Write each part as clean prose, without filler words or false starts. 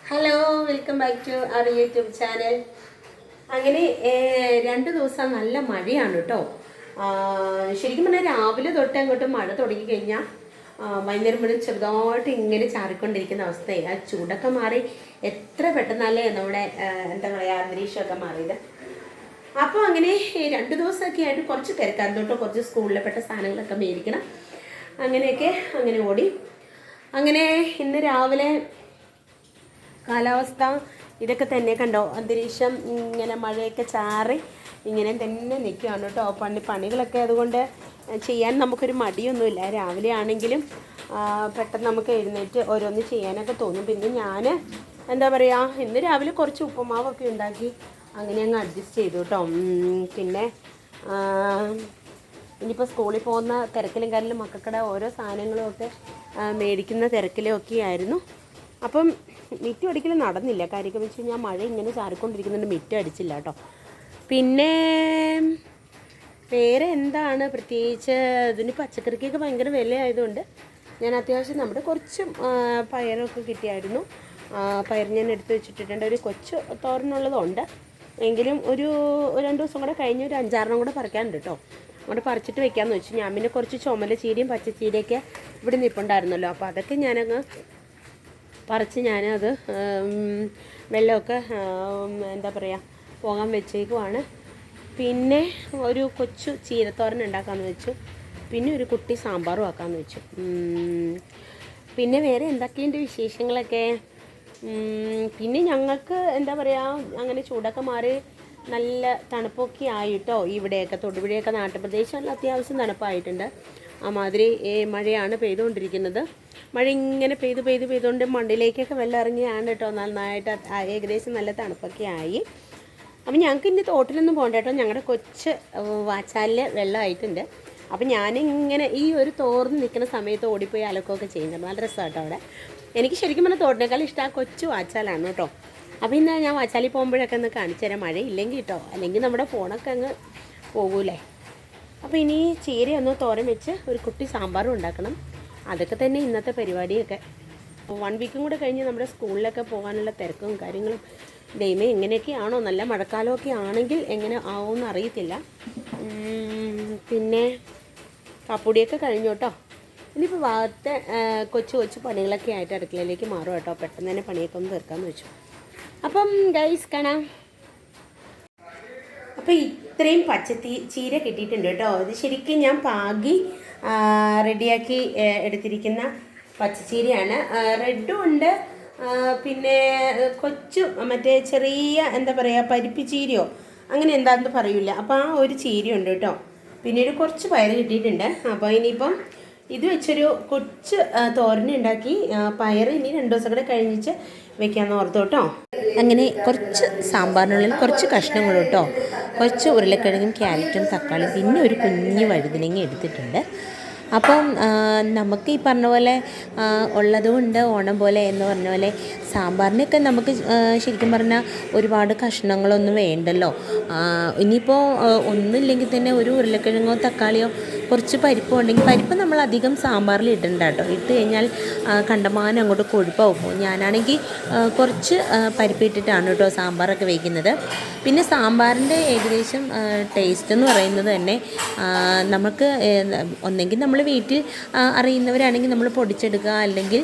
Hello, welcome back to our YouTube channel. അങ്ങനെ 2 ദിവസം നല്ല മഴയാണ് കേട്ടോ. ശരിക്കും പറഞ്ഞാൽ രാവിലെ തൊട്ട് അങ്ങോട്ട് മഴ തുടങ്ങിക്കഴിഞ്ഞാൽ വൈകുന്നേരം മുതൽ ചെറുതായിട്ട് ഇങ്ങനെ ചാറിക്കൊണ്ടിരിക്കുന്ന അവസ്ഥയായി. ആ ചൂടൊക്കെ മാറി എത്ര പെട്ടെന്നല്ലേ നമ്മുടെ എന്താ പറയുക അന്തരീക്ഷമൊക്കെ മാറിയത്. അപ്പോൾ അങ്ങനെ 2 ദിവസമൊക്കെ ആയിട്ട് കുറച്ച് തിരക്കായിരുന്നു കേട്ടോ. കുറച്ച് സ്കൂളിലെ പെട്ട സാധനങ്ങളൊക്കെ മേടിക്കണം, അങ്ങനെയൊക്കെ അങ്ങനെ ഓടി. അങ്ങനെ ഇന്ന് രാവിലെ കാലാവസ്ഥ ഇതൊക്കെ തന്നെ കണ്ടോ, അന്തരീക്ഷം ഇങ്ങനെ മഴയൊക്കെ ചാറി ഇങ്ങനെ തന്നെ നിൽക്കുകയാണ് കേട്ടോ. പണികളൊക്കെ അതുകൊണ്ട് ചെയ്യാൻ നമുക്കൊരു മടിയൊന്നുമില്ല. രാവിലെ ആണെങ്കിലും പെട്ടെന്ന് നമുക്ക് എഴുന്നേറ്റ് ഓരോന്ന് ചെയ്യാനൊക്കെ തോന്നും. പിന്നെ ഞാൻ എന്താ പറയുക, ഇന്ന് രാവിലെ കുറച്ച് ഉപ്പുമാവൊക്കെ ഉണ്ടാക്കി അങ്ങനെ അങ്ങ് അഡ്ജസ്റ്റ് ചെയ്തു കേട്ടോ. പിന്നെ ഇനിയിപ്പോൾ സ്കൂളിൽ പോകുന്ന തിരക്കിലും കാര്യത്തിലും മക്കൾക്കടെ ഓരോ സാധനങ്ങളും ഒക്കെ മേടിക്കുന്ന തിരക്കിലും ഒക്കെ ആയിരുന്നു. അപ്പം മിറ്റം അടിക്കലും നടന്നില്ല. കാര്യമൊക്കെ വെച്ച് കഴിഞ്ഞാൽ മഴ ഇങ്ങനെ ചാറിക്കൊണ്ടിരിക്കുന്നുണ്ട്, മിറ്റം അടിച്ചില്ല കേട്ടോ. പിന്നെ വേറെ എന്താണ് പ്രത്യേകിച്ച്, ഇതിന് പച്ചക്കറിക്കൊക്കെ ഭയങ്കര വിലയായതുകൊണ്ട് ഞാൻ അത്യാവശ്യം നമ്മുടെ കുറച്ച് പയറൊക്കെ കിട്ടിയായിരുന്നു. പയർ ഞാൻ എടുത്ത് വെച്ചിട്ടിട്ടുണ്ട്. ഒരു കൊച്ചു തോരനുള്ളതുണ്ട്, എങ്കിലും ഒരു 2 ദിവസം കൂടെ കഴിഞ്ഞ് ഒരു 5-6 കൂടെ പറിക്കാനുണ്ട് കേട്ടോ. അങ്ങോട്ട് പറിച്ചിട്ട് വെക്കാമെന്ന് വെച്ചു. ഞാൻ പിന്നെ കുറച്ച് ചുമല ചീരയും പച്ചച്ചീരയൊക്കെ ഇവിടെ നിൽപ്പുണ്ടായിരുന്നല്ലോ, അപ്പോൾ അതൊക്കെ ഞാനങ്ങ് പറിച്ച് ഞാനത് വെള്ളമൊക്കെ എന്താ പറയുക പോകാൻ വെച്ചേക്കുവാണ്. പിന്നെ ഒരു കൊച്ചു ചീരത്തോരൻ ഉണ്ടാക്കാമെന്ന് വെച്ചു. പിന്നെ ഒരു കുട്ടി സാമ്പാറും ആക്കാമെന്ന് വെച്ചു. പിന്നെ വേറെ എന്തൊക്കെയുണ്ട് വിശേഷങ്ങളൊക്കെ. പിന്നെ ഞങ്ങൾക്ക് എന്താ പറയുക, അങ്ങനെ ചൂടൊക്കെ മാറി നല്ല തണുപ്പൊക്കെ ആയിട്ടോ. ഇവിടെയൊക്കെ തൊടുപുഴയൊക്കെ നാട്ടുപ്രദേശങ്ങളിൽ അത്യാവശ്യം തണുപ്പായിട്ടുണ്ട്. മാതിരി മഴയാണ് പെയ്തുകൊണ്ടിരിക്കുന്നത്. മഴ ഇങ്ങനെ പെയ്തുകൊണ്ട് മണ്ണിലേക്കൊക്കെ വെള്ളം ഇറങ്ങിയാണ് കേട്ടോ. നന്നായിട്ട് ഏകദേശം നല്ല തണുപ്പൊക്കെ ആയി. അപ്പം ഞങ്ങൾക്ക് ഇനി തോട്ടിലൊന്നും പോകണ്ട കേട്ടോ. ഞങ്ങളുടെ കൊച്ച് വാച്ചാലിൽ വെള്ളമായിട്ടുണ്ട്. അപ്പം ഞാനിങ്ങനെ ഈ ഒരു തോർന്ന് നിൽക്കുന്ന സമയത്ത് ഓടിപ്പോയി അലക്കുകയൊക്കെ ചെയ്യുന്നുണ്ട്. നല്ല രസമാണ് കേട്ടോ അവിടെ. എനിക്ക് ശരിക്കും പറഞ്ഞാൽ തോട്ടിനേക്കാൾ ഇഷ്ടം ആ കൊച്ചു വാച്ചാലാണ് കേട്ടോ. അപ്പോൾ ഇന്ന് ഞാൻ വാച്ചാലിൽ പോകുമ്പോഴൊക്കെ ഒന്ന് കാണിച്ചു തരാം, മഴയില്ലെങ്കിൽ കേട്ടോ. അല്ലെങ്കിൽ നമ്മുടെ ഫോണൊക്കെ അങ്ങ് പോകൂലേ. അപ്പോൾ ഇനി ചീരയൊന്ന് തോരൻ വെച്ച് ഒരു കുട്ടി സാമ്പാറും ഉണ്ടാക്കണം. അതൊക്കെ തന്നെ ഇന്നത്തെ പരിപാടിയൊക്കെ. 1 വീക്കും കൂടെ കഴിഞ്ഞ് നമ്മുടെ സ്കൂളിലൊക്കെ പോകാനുള്ള തിരക്കും കാര്യങ്ങളും. ദൈവമേ, എങ്ങനെയൊക്കെയാണോ, നല്ല മഴക്കാലമൊക്കെ ആണെങ്കിൽ എങ്ങനെ ആവുമെന്ന് അറിയത്തില്ല. പിന്നെ കാപ്പുടിയൊക്കെ കഴിഞ്ഞു കേട്ടോ. ഇനിയിപ്പോൾ ഭാഗത്തെ കൊച്ചു പണികളൊക്കെ ആയിട്ട് അടുക്കളയിലേക്ക് മാറും കേട്ടോ. പെട്ടെന്ന് തന്നെ പണിയൊക്കെ ഒന്ന് തീർക്കാമെന്ന് വെച്ചു. അപ്പം ഗൈസ് കാണാം. അപ്പോൾ ഇത്രയും ചീര കിട്ടിയിട്ടുണ്ട് കേട്ടോ. ഇത് ശരിക്കും ഞാൻ പാകി റെഡിയാക്കി എടുത്തിരിക്കുന്ന പച്ചച്ചീരയാണ്. റെഡും ഉണ്ട്, പിന്നെ കൊച്ചു മറ്റേ ചെറിയ എന്താ പറയുക പരിപ്പിച്ചീരയോ അങ്ങനെ എന്താണെന്ന് പറയില്ല. അപ്പോൾ ആ ഒരു ചീരയുണ്ട് കേട്ടോ. പിന്നീട് കുറച്ച് പയർ കിട്ടിയിട്ടുണ്ട്. അപ്പോൾ ഇനിയിപ്പം ഇത് വെച്ചൊരു കൊച്ച് തോരനുണ്ടാക്കി പയർ ഇനി 2 ദിവസം കൂടെ കഴിഞ്ഞിട്ട് വെക്കാമെന്ന് ഓർത്തു കേട്ടോ. അങ്ങനെ കുറച്ച് സാമ്പാറിനുള്ളിൽ കുറച്ച് കഷ്ണങ്ങൾ കേട്ടോ. കുറച്ച് ഉരുളക്കിഴങ്ങും ക്യാരറ്റും തക്കാളിയും പിന്നെ ഒരു കുഞ്ഞ് വഴുതനങ്ങ എടുത്തിട്ടുണ്ട്. അപ്പം നമുക്ക് ഈ പറഞ്ഞ പോലെ ഉള്ളതുകൊണ്ട് ഓണം പോലെ എന്ന് പറഞ്ഞ പോലെ സാമ്പാറിനൊക്കെ നമുക്ക് ശരിക്കും പറഞ്ഞാൽ ഒരുപാട് കഷ്ണങ്ങളൊന്നും വേണ്ടല്ലോ. ഇനിയിപ്പോൾ ഒന്നുമില്ലെങ്കിൽ തന്നെ ഒരു ഉരുളക്കിഴങ്ങോ തക്കാളിയോ കുറച്ച് പരിപ്പോ ഉണ്ടെങ്കിൽ, പരിപ്പ് നമ്മൾ അധികം സാമ്പാറിൽ ഇടണ്ട കേട്ടോ. ഇട്ട് കഴിഞ്ഞാൽ കണ്ടമാനം അങ്ങോട്ട് കൊഴുപ്പാവും. ഞാനാണെങ്കിൽ കുറച്ച് പരിപ്പ് ഇട്ടിട്ടാണ് കേട്ടോ സാമ്പാറൊക്കെ വയ്ക്കുന്നത്. പിന്നെ സാമ്പാറിൻ്റെ ഏകദേശം ടേസ്റ്റ് എന്ന് പറയുന്നത് തന്നെ നമുക്ക് ഒന്നെങ്കിൽ നമ്മൾ വീട്ടിൽ അറിയുന്നവരാണെങ്കിൽ നമ്മൾ പൊടിച്ചെടുക്കുക, അല്ലെങ്കിൽ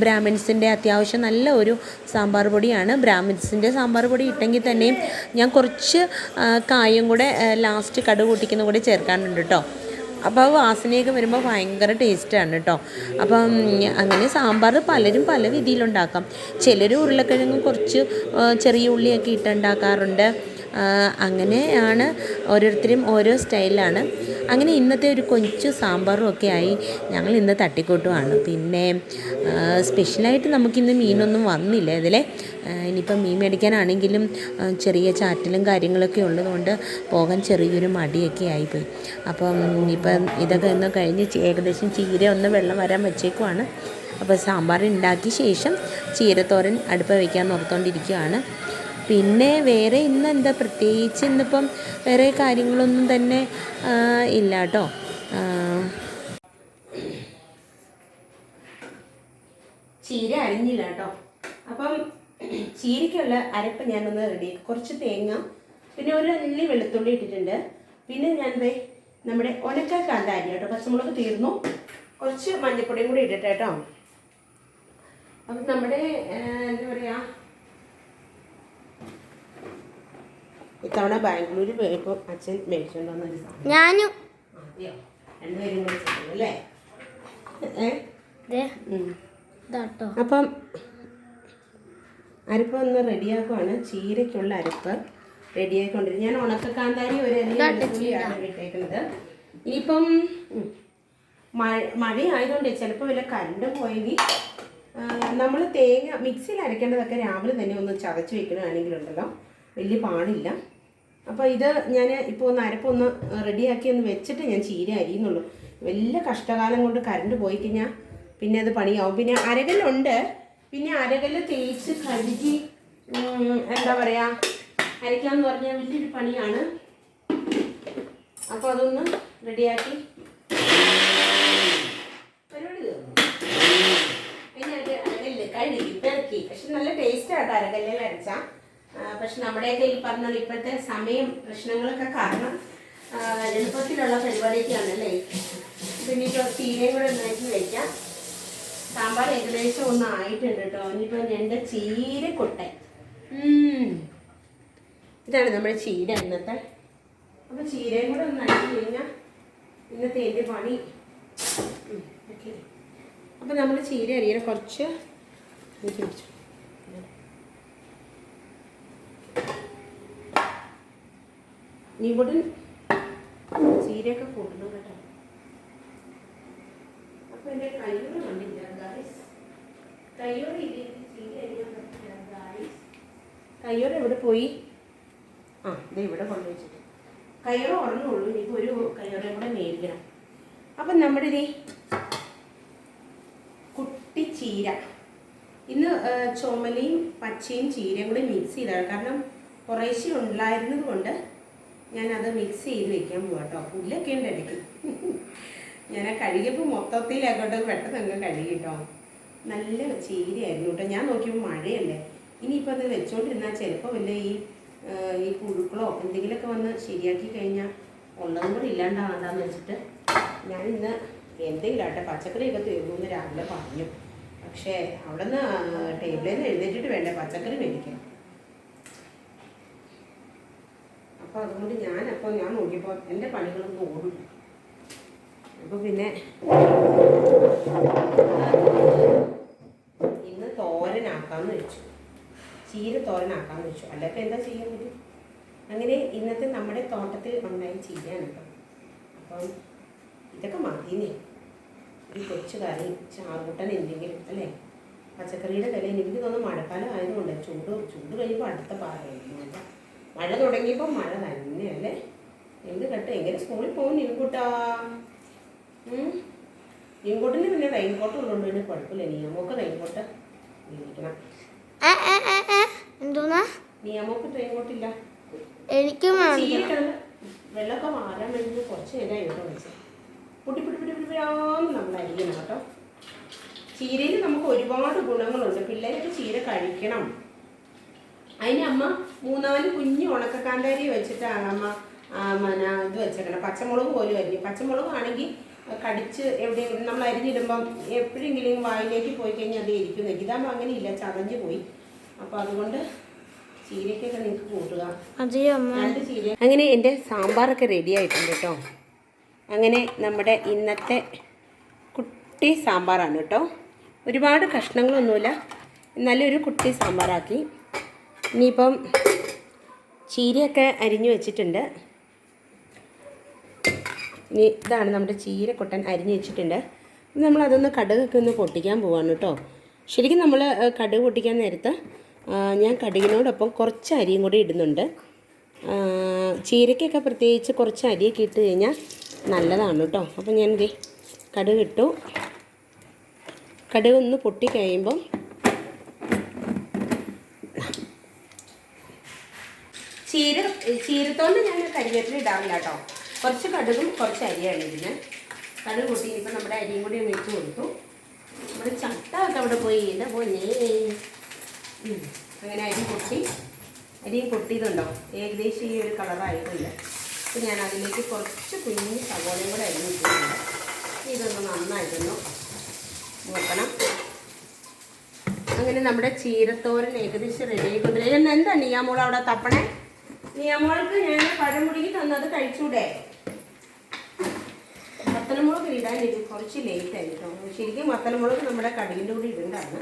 ബ്രാഹ്മിൻസിൻ്റെ അത്യാവശ്യം നല്ല ഒരു സാമ്പാർ പൊടിയാണ്. ബ്രാഹ്മിൻസിൻ്റെ സാമ്പാർ പൊടി ഇട്ടെങ്കിൽ തന്നെയും ഞാൻ കുറച്ച് കായും കൂടെ ലാസ്റ്റ് കടുക് പൊട്ടിക്കുന്ന കൂടി ചേർക്കാനുണ്ട് കേട്ടോ. അപ്പോൾ ആ വാസനയൊക്കെ വരുമ്പോൾ ഭയങ്കര ടേസ്റ്റാണ് കേട്ടോ. അപ്പം അങ്ങനെ സാമ്പാർ പലരും പല രീതിയിലുണ്ടാക്കാം. ചിലർ ഉരുളക്കിഴങ്ങും കുറച്ച് ചെറിയ ഉള്ളിയൊക്കെ ഇട്ടുണ്ടാക്കാറുണ്ട്. അങ്ങനെയാണ്, ഓരോരുത്തരും ഓരോ സ്റ്റൈലാണ്. അങ്ങനെ ഇന്നത്തെ ഒരു കൊച്ചു സാമ്പാറും ഒക്കെ ആയി ഞങ്ങൾ ഇന്ന് തട്ടിക്കൂട്ടുവാണ്. പിന്നെ സ്പെഷ്യലായിട്ട് നമുക്കിന്ന് മീനൊന്നും വന്നില്ല ഇതിലെ. ഇനിയിപ്പം മീൻ മേടിക്കാനാണെങ്കിലും ചെറിയ ചാറ്റലും കാര്യങ്ങളൊക്കെ ഉള്ളതുകൊണ്ട് പോകാൻ ചെറിയൊരു മടിയൊക്കെ ആയിപ്പോയി. അപ്പം ഇപ്പം ഇതൊക്കെ ഒന്ന് കഴിഞ്ഞ് ഏകദേശം ചീര ഒന്ന് വെള്ളം വരാൻ വെച്ചേക്കുവാണ്. അപ്പോൾ സാമ്പാർ ഉണ്ടാക്കിയ ശേഷം ചീരത്തോരൻ അടുപ്പ് വയ്ക്കാൻ ഓർത്തുകൊണ്ടിരിക്കുകയാണ്. പിന്നെ വേറെ ഇന്ന് എന്താ പ്രത്യേകിച്ച് ഇന്നിപ്പം വേറെ കാര്യങ്ങളൊന്നും തന്നെ ഇല്ല കേട്ടോ. ചീര അരിഞ്ഞില്ല കേട്ടോ. അപ്പം ചീരയ്ക്കുള്ള അരപ്പ് ഞാനൊന്ന് റെഡി, കുറച്ച് തേങ്ങ, പിന്നെ ഒരു അല്ലി വെളുത്തുള്ളി ഇട്ടിട്ടുണ്ട്. പിന്നെ ഞാൻ നമ്മുടെ ഉണക്ക കാന്താരി കേട്ടോ, പച്ചമുളക് തീർന്നു, കുറച്ച് മഞ്ഞൾപ്പൊടിയും കൂടി ഇട്ടിട്ട് കേട്ടോ. അപ്പം നമ്മുടെ എന്താ പറയുക, ഇത്തവണ ബാംഗ്ലൂർ പോയപ്പോൾ അച്ഛൻ മേടിച്ചുകൊണ്ട് വന്നൊരു സാധനം. ഞാനും അതെയോ, രണ്ടുപേരും കൂടി ചെയ്തു അല്ലേ? അപ്പം അരപ്പ് ഒന്ന് റെഡിയാക്കുവാണ്. ചീരയ്ക്കുള്ള അരപ്പ് റെഡിയാക്കിക്കൊണ്ടിരുന്നത്. ഞാൻ ഉണക്കക്കാന്താരി ഒരു എല്ലാം ഇട്ടേക്കുന്നത്. ഇനിയിപ്പം മഴ ആയതുകൊണ്ട് ചിലപ്പോൾ വല്ല കറണ്ട് പോയെങ്കിൽ നമ്മൾ തേങ്ങ മിക്സിയിൽ അരയ്ക്കേണ്ടതൊക്കെ രാവിലെ തന്നെ ഒന്ന് ചതച്ച് വെക്കണമെങ്കിലുണ്ടല്ലോ വലിയ പാടില്ല. അപ്പോൾ ഇത് ഞാൻ ഇപ്പോൾ ഒന്ന് അരപ്പൊന്ന് റെഡിയാക്കി ഒന്ന് വെച്ചിട്ട് ഞാൻ ചീര അരിയുന്നുള്ളൂ. വലിയ കഷ്ടകാലം കൊണ്ട് കറണ്ട് പോയി കഴിഞ്ഞാൽ പിന്നെ അത് പണിയാവും. പിന്നെ അരകല്ലുണ്ട്, പിന്നെ അരകല്ല് തേച്ച് കഴുകി എന്താ പറയുക അരയ്ക്കാന്ന് പറഞ്ഞാൽ വലിയൊരു പണിയാണ്. അപ്പോൾ അതൊന്ന് റെഡിയാക്കി പരിപാടി തീർന്നു. പിന്നെ അരകല്ല് കഴുകി പെറുക്കി. പക്ഷെ നല്ല ടേസ്റ്റാട്ടോ അരകല്ലിൽ അരച്ചാൽ. പക്ഷെ നമ്മുടെയൊക്കെ ഈ പറഞ്ഞ ഇപ്പോഴത്തെ സമയം പ്രശ്നങ്ങളൊക്കെ കാരണം എളുപ്പത്തിലുള്ള പരിപാടിയൊക്കെയാണല്ലേ. പിന്നെ ഇപ്പോൾ ചീരയും കൂടെ ഉണ്ടാക്കി വയ്ക്കാം. സാമ്പാർ ഏകദേശം ഒന്ന് ആയിട്ടുണ്ട് കേട്ടോ. ഇനിയിപ്പോൾ എൻ്റെ ചീരക്കൊട്ടൻ, ഇതാണ് നമ്മുടെ ചീര ഇന്നത്തെ. അപ്പോൾ ചീരയും കൂടെ ഒന്ന് അടിച്ചു കഴിഞ്ഞാൽ ഇന്നത്തെ എൻ്റെ പണി. ഓക്കെ, അപ്പോൾ നമ്മൾ ചീര അരിയണം. കുറച്ച് നീ കൂടെ ചീരയൊക്കെ കൂട്ടണം കേട്ടോ. അപ്പോൾ എൻ്റെ കയ്യോട് കണ്ടില്ല ഗായ്സ്, കയ്യോട് ചീര അരിയാൻ പറ്റില്ല ഗായ്സ്. കയ്യോട് എവിടെ പോയി? ഇത് ഇവിടെ കൊണ്ടുവച്ചിട്ട് കയ്യോട് ഉറങ്ങുള്ളൂ. ഇനിയിപ്പോൾ ഒരു കയ്യോടെ കൂടെ മേടിക്കണം. അപ്പം നമ്മുടെ ഇതേ കുട്ടി ചീര ഇന്ന് ചുമലയും പച്ചയും ചീരയും കൂടി മിക്സ് ചെയ്താണ്. കാരണം കുറേശ്ശെ ഉണ്ടായിരുന്നത് കൊണ്ട് ഞാനത് മിക്സ് ചെയ്ത് വെക്കാൻ പോവാം കേട്ടോ. പുല്ലൊക്കെ ഉണ്ട് ഇടയ്ക്ക്. ഞാൻ കഴുകിയപ്പോൾ മൊത്തത്തിൽ അങ്ങോട്ട് പെട്ടെന്ന് അങ്ങ് കഴുകി കേട്ടോ. നല്ല ചീരയായിരുന്നു കേട്ടോ. ഞാൻ നോക്കിയപ്പോൾ മഴയല്ലേ. ഇനിയിപ്പോൾ അത് വെച്ചോണ്ടിരുന്നാൽ ചിലപ്പോൾ വല്ല ഈ പുഴുക്കളോ എന്തെങ്കിലുമൊക്കെ വന്ന് ശരിയാക്കി കഴിഞ്ഞാൽ ഉള്ളതും കൂടി ഇല്ലാണ്ടാവണ്ടെന്ന് വെച്ചിട്ട് ഞാൻ ഇന്ന് എന്തെങ്കിലും ആട്ടെ പച്ചക്കറിയൊക്കെ തീർന്നു എന്ന് രാവിലെ പറഞ്ഞു. പക്ഷേ അവിടെ നിന്ന് ടേബിളിൽ നിന്ന് എഴുന്നേറ്റിട്ട് വേണ്ടേ പച്ചക്കറി മേടിക്കണം. അപ്പോൾ അതുകൊണ്ട് ഞാൻ നോക്കിയപ്പോൾ എൻ്റെ പണികളൊന്നും ഓടില്ല. അപ്പോൾ പിന്നെ ഇന്ന് തോരനാക്കാമെന്ന് വെച്ചു, ചീര തോരനാക്കാമെന്ന് വെച്ചു. അല്ലപ്പോൾ എന്താ ചെയ്യാൻ പറ്റും. അങ്ങനെ ഇന്നത്തെ നമ്മുടെ തോട്ടത്തിൽ ഉണ്ടായ ചീരയാണ് കേട്ടോ. അപ്പം ഇതൊക്കെ മതിയേ. ഒരു കൊച്ചു കറി ചാറുകൂട്ടാൻ എന്തെങ്കിലും അല്ലേ. പച്ചക്കറിയുടെ വില എനിക്ക് തോന്നുന്നു മഴക്കാലം ആയതുകൊണ്ട് ചൂട് കഴിയുമ്പോൾ അടുത്ത പാടും. മഴ തുടങ്ങിയപ്പോൾ മഴ തന്നെയല്ലേ. എന്ത് കേട്ടോ. എങ്ങനെ സ്കൂളിൽ പോകും നിൻകൂട്ടാ? നിൻകൂട്ടിന് പിന്നെ റെയിൻകോട്ട് ഉള്ളതുകൊണ്ട് പിന്നെ കുഴപ്പമില്ല. നിയമമൊക്കെ റെയിൻകോട്ട് മേടിക്കണം. നിയമമൊക്കെ റെയിൻകോട്ടില്ല. എനിക്ക് വെള്ളമൊക്കെ മാറാൻ വേണ്ടി കുറച്ച് നേരം ഇവിടെ വെച്ചത് പൊട്ടിപ്പൊട്ടിപ്പൊട്ടിപ്പൊട്ടിയാന്ന് നമ്മൾ അരിയണം കേട്ടോ. ചീരയിൽ നമുക്ക് ഒരുപാട് ഗുണങ്ങളുണ്ട്. പിള്ളേരൊക്കെ ചീര കഴിക്കണം. അതിന് അമ്മ 3-4 കുഞ്ഞു ഉണക്കക്കാന്താരി വെച്ചിട്ടാണ് അമ്മ ഇത് വെച്ചേക്കണം. പച്ചമുളക് പോലും അരിഞ്ഞു. പച്ചമുളക് ആണെങ്കിൽ കടിച്ച് എവിടെയും നമ്മൾ അരിഞ്ഞിടുമ്പം എപ്പോഴെങ്കിലും വായിലേക്ക് പോയി കഴിഞ്ഞാൽ അത് ഇരിക്കുന്നു. ഇതാകുമ്പോൾ അങ്ങനെയില്ല, ചതഞ്ഞ് പോയി. അപ്പോൾ അതുകൊണ്ട് ചീരക്കൊക്കെ നിങ്ങൾക്ക് കൂട്ടുക. ചീര അങ്ങനെ എൻ്റെ സാമ്പാറൊക്കെ റെഡി ആയിട്ടുണ്ട് കേട്ടോ. അങ്ങനെ നമ്മുടെ ഇന്നത്തെ കുട്ടി സാമ്പാറാണ് കേട്ടോ. ഒരുപാട് കഷ്ണങ്ങളൊന്നുമില്ല, നല്ലൊരു കുട്ടി സാമ്പാറാക്കി. ഇനിയിപ്പം ചീരയൊക്കെ അരിഞ്ഞു വെച്ചിട്ടുണ്ട്. ഇനി ഇതാണ് നമ്മുടെ ചീരക്കൊട്ടൻ അരിഞ്ഞു വെച്ചിട്ടുണ്ട്. നമ്മളതൊന്ന് കടുകൊക്കെ ഒന്ന് പൊട്ടിക്കാൻ പോവാണ് കേട്ടോ. ശരിക്കും നമ്മൾ കടുക് പൊട്ടിക്കാൻ നേരത്ത് ഞാൻ കടുകിനോടൊപ്പം കുറച്ച് അരിയും കൂടി ഇടുന്നുണ്ട്. ചീരയ്ക്കൊക്കെ പ്രത്യേകിച്ച് കുറച്ച് അരിയൊക്കെ ഇട്ട് കഴിഞ്ഞാൽ നല്ലതാണ് കേട്ടോ. അപ്പം ഞാൻ കടുക് ഇട്ടു. കടുക് ഒന്ന് പൊട്ടി കഴിയുമ്പം ചീരത്തോണ്ട് ഞാൻ കരിവേപ്പില ഇടാറില്ല കേട്ടോ. കുറച്ച് കടുകും കുറച്ച് അരിയാണ് ഇതിന്. കടുക് പൊട്ടി ഇപ്പം നമ്മുടെ അരിയും കൂടി വെച്ച് കൊടുത്തു. നമ്മുടെ ചട്ടൊക്കെ അവിടെ പോയി എൻ്റെ പൊന്നേ. അങ്ങനെ അരിയും പൊട്ടിയതുണ്ടോ ഏകദേശം ഈ ഒരു കളറായിട്ടുണ്ട്. അപ്പോൾ ഞാൻ അതിലേക്ക് കുറച്ച് കുഞ്ഞ് സവോളയും കൂടെ അരിഞ്ഞിട്ടുണ്ട്. ഇതൊന്ന് നന്നായിട്ടൊന്ന് നോക്കണം. അങ്ങനെ നമ്മുടെ ചീരത്തോരൻ ഏകദേശം റെഡി ആയിക്കൊണ്ടിരിക്കും. എന്താ നിയാമോൾ അവിടെ തപ്പണേ? നിയാമോൾക്ക് ഞാൻ പഴമുടിക്ക് തന്നത് കഴിച്ചൂടെ? വത്തലമുളക് ഇടാൻ ഇത് കുറച്ച് ലേറ്റ് ആയി കേട്ടോ. ശരിക്കും വത്തലമുളക് നമ്മുടെ കടുകിൻ്റെ കൂടി ഇടേണ്ടതാണ്.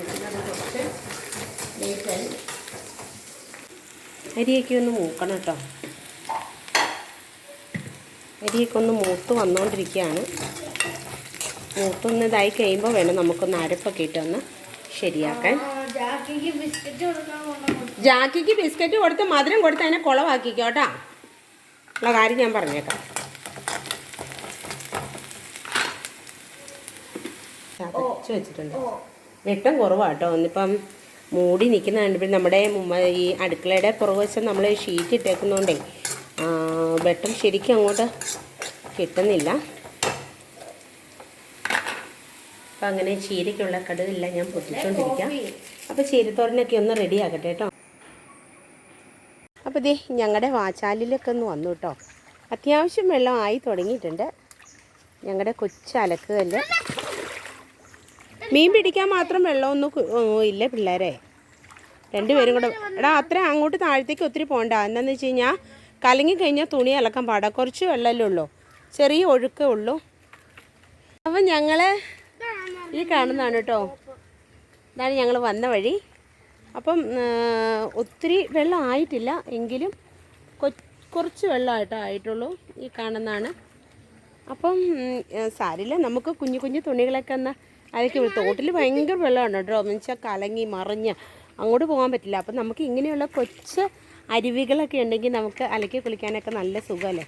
ഇടുന്നത് കുറച്ച് ലേറ്റായി. അരിയൊക്കെ ഒന്ന് മൂക്കണം കേട്ടോ. അരിയൊക്കെ ഒന്ന് മൂത്ത് വന്നുകൊണ്ടിരിക്കുകയാണ്. മൂത്തൊന്ന് ഇതായി കഴിയുമ്പോൾ വേണം നമുക്കൊന്ന് അരപ്പൊക്കെ ഇട്ടൊന്ന് ശരിയാക്കാൻ. ജാക്കിക്ക് ബിസ്ക്കറ്റ് കൊടുത്ത് മധുരം കൊടുത്ത് അതിനെ കുളവാക്കിക്കോ കേട്ടോ. ഉള്ള കാര്യം ഞാൻ പറഞ്ഞേക്കാം. ചതച്ച് വെച്ചിട്ടുണ്ട്. വെട്ടം കുറവാട്ടോ. ഒന്നിപ്പം മൂടി നിൽക്കുന്ന കണ്ടപ്പോൾ നമ്മുടെ ഈ അടുക്കളയുടെ പുറകുവശം നമ്മൾ ഷീറ്റ് ഇട്ടേക്കുന്നതുകൊണ്ടേ വെട്ടം ശരിക്കും അങ്ങോട്ട് കിട്ടുന്നില്ല. അപ്പം അങ്ങനെ ചീരയ്ക്കുള്ള കടുകെല്ലാം ഞാൻ പൊട്ടിച്ചുകൊണ്ടിരിക്കാം. അപ്പോൾ ചീരത്തോരനൊക്കെ ഒന്ന് റെഡി ആക്കട്ടെ കേട്ടോ. അപ്പോൾ ദേ ഞങ്ങളുടെ വാചാലിലൊക്കെ ഒന്ന് വന്നു കേട്ടോ. അത്യാവശ്യം വെള്ളം ആയി തുടങ്ങിയിട്ടുണ്ട്. ഞങ്ങളുടെ കൊച്ചലക്കുകല്ല്. മീൻ പിടിക്കാൻ മാത്രം വെള്ളമൊന്നും ഇല്ല പിള്ളേരെ. രണ്ടുപേരും കൂടെ എടാ അത്ര അങ്ങോട്ട് താഴത്തേക്ക് ഒത്തിരി പോകണ്ട. എന്താണെന്ന് വെച്ച് കഴിഞ്ഞാൽ കലങ്ങി കഴിഞ്ഞാൽ തുണി അലക്കാൻ പാടാം. കുറച്ച് വെള്ളമല്ലേ ഉള്ളൂ, ചെറിയ ഒഴുക്കേ ഉള്ളൂ. അപ്പം ഞങ്ങൾ ഈ കാണുന്നതാണ് കേട്ടോ. ഇതാണ് ഞങ്ങൾ വന്ന വഴി. അപ്പം ഒത്തിരി വെള്ളം ആയിട്ടില്ല, എങ്കിലും കുറച്ച് വെള്ളമായിട്ടോ ആയിട്ടുള്ളൂ. ഈ കാണുന്നതാണ്. അപ്പം സാരില്ല, നമുക്ക് കുഞ്ഞു കുഞ്ഞു തുണികളൊക്കെ ഒന്ന് അതൊക്കെ തോട്ടിൽ ഭയങ്കര വെള്ളമാണ് കേട്ടോ. എന്നുവെച്ചാൽ കലങ്ങി മറിഞ്ഞ് അങ്ങോട്ട് പോകാൻ പറ്റില്ല. അപ്പം നമുക്ക് ഇങ്ങനെയുള്ള കൊച്ച് അരുവികളൊക്കെ ഉണ്ടെങ്കിൽ നമുക്ക് അലക്കി കുളിക്കാനൊക്കെ നല്ല സുഖമല്ലേ.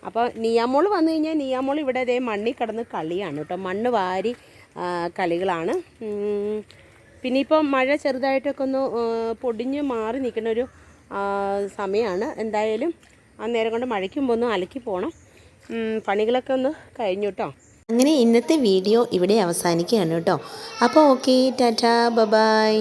അപ്പോൾ നിയാമോൾ വന്നു കഴിഞ്ഞാൽ നിയാമോൾ ഇവിടെ അതേ മണ്ണിൽ കിടന്ന് കളിയാണ് കേട്ടോ. മണ്ണ് വാരി കളികളാണ്. പിന്നെ ഇപ്പം മഴ ചെറുതായിട്ടൊക്കെ ഒന്ന് പൊടിഞ്ഞ് മാറി നിൽക്കുന്നൊരു സമയമാണ്. എന്തായാലും ആ നേരം കൊണ്ട് മഴയ്ക്കുമ്പോൾ ഒന്ന് അലക്കി പോകണം. പണികളൊക്കെ ഒന്ന് കഴിഞ്ഞു കേട്ടോ. അങ്ങനെ ഇന്നത്തെ വീഡിയോ ഇവിടെ അവസാനിക്കുകയാണ് കേട്ടോ. അപ്പോൾ ഓക്കെ, ടാറ്റാ, ബൈ.